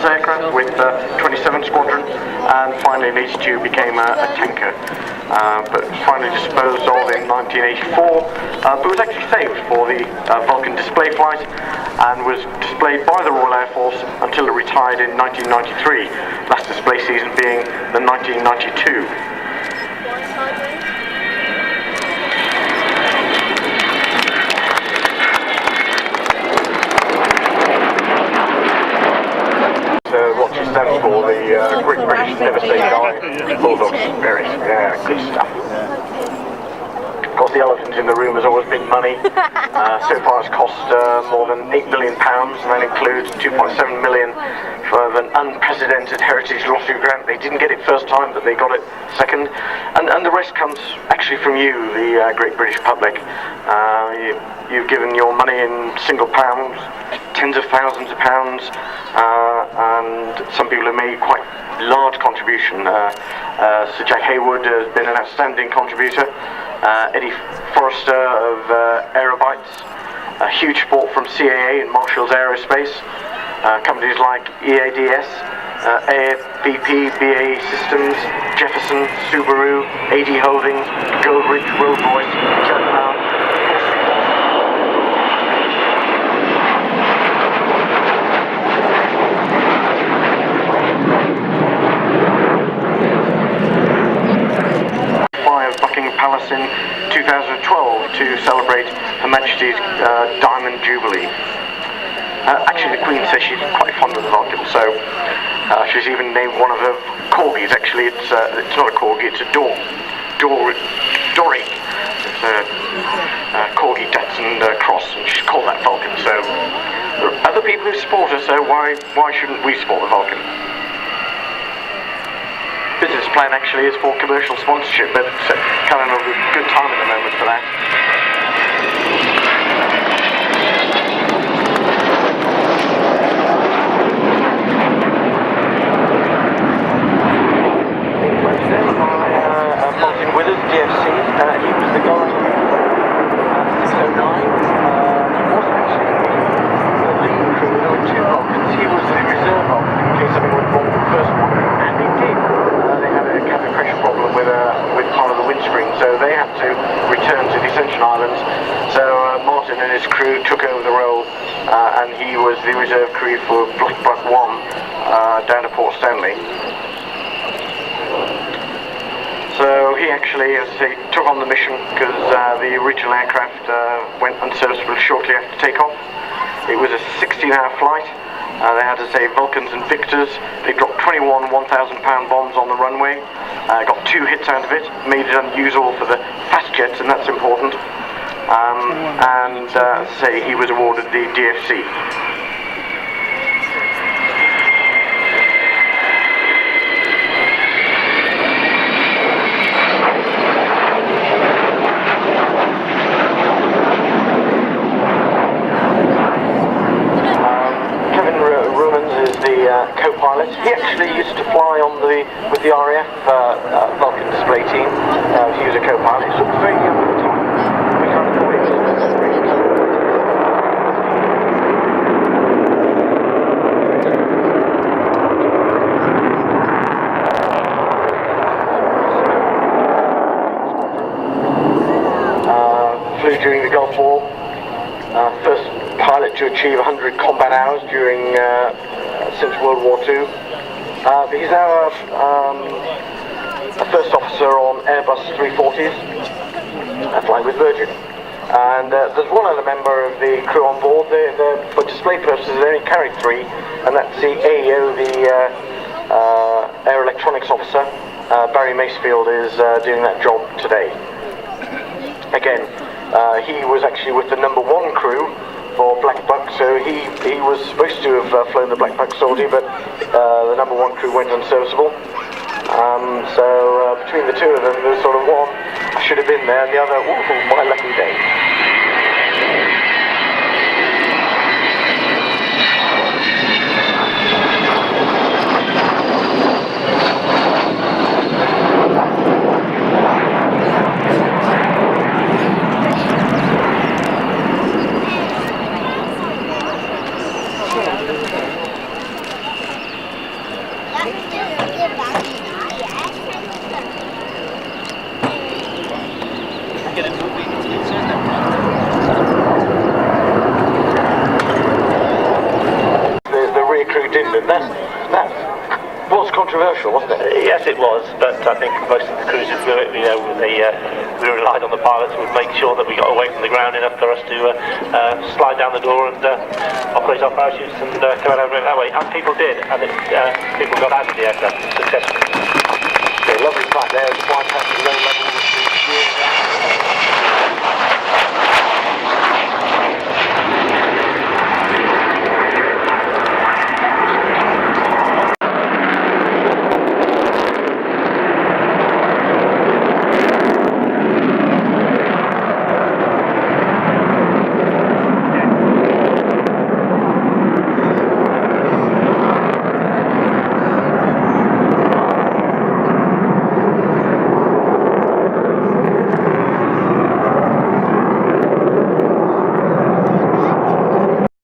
aircraft with 27 Squadron, and finally in 82 became a tanker, but finally disposed of in 1984, but was actually saved for the Vulcan display flight and was displayed by the Royal Air Force until it retired in 1993, last display season being the 1992. What she stands for, the Great British Never Say Die Bulldog Spirit. Yeah, good stuff. Of course, the elephant in the room has always been money. So far it's cost more than £8 million, and that includes £2.7 million for an unprecedented heritage lottery grant. They didn't get it first time, but they got it second. And the rest comes actually from you, the great British public. You've given your money in single pounds, tens of thousands of pounds, and some people have made quite large contribution. Sir Jack Haywood has been an outstanding contributor. Eddie Forrester of Aerobytes, a huge support from CAA and Marshall's Aerospace, companies like EADS, AFBP, BAE Systems, Jefferson, Subaru, AD Holdings, Goldrich, Rolls-Royce, Jet Power. Buckingham Palace in 2012 to celebrate Her Majesty's Diamond Jubilee. Actually, the Queen says she's quite fond of the Vulcan, so she's even named one of her corgis. Actually, it's not a corgi, it's a Dory. It's a corgi Datsun cross, and she's called that Vulcan. So there are other people who support her, so why shouldn't we support the Vulcan? Business plan actually is for commercial sponsorship, but it's kind of a good time at the moment for that. Martin Withers, DFC, he was the guy 609. He wasn't actually the lead crew. There were two Vulcans. He was the reserve Vulcan in case something went wrong with the first one, and he did. They had a cabin pressure problem with part of the windscreen, so they had to return to the Ascension Islands. So Martin and his crew took over the role, and he was the reserve crew for Black Buck 1 down to Port Stanley. So he actually, as I say, took on the mission because the original aircraft went unserviceable shortly after takeoff. It was a 16-hour flight. They had to say Vulcans and Victors. They dropped 21 1,000-pound bombs on the runway. Got 2 hits out of it, made it unusual for the fast jets, and that's important. And as I say, he was awarded the DFC. Co-pilot. He actually used to fly with the RAF Vulcan display team. He was a co-pilot. He looked very young at the time. We kind of thought it was very flew during the Gulf War. First pilot to achieve 100 combat hours during since World War II. He's now a first officer on Airbus 340s, flying with Virgin. And there's one other member of the crew on board. For display purposes, they only carried 3, and that's the AEO, the Air Electronics Officer. Barry Macefield is doing that job today. Again, he was actually with the number 1 crew for Black Buck, so he was supposed to have flown the Black Buck sortie, but the number 1 crew went unserviceable. So between the two of them, there was sort of one, I should have been there, and the other, ooh, my lucky day. That was controversial, wasn't it? Yes, it was, but I think most of the crews who flew it, we relied on the pilots who would make sure that we got away from the ground enough for us to slide down the door and operate our parachutes and come out over it that way. And people did, and people got out of the aircraft successfully. Yeah, lovely flight there, flying past the low level.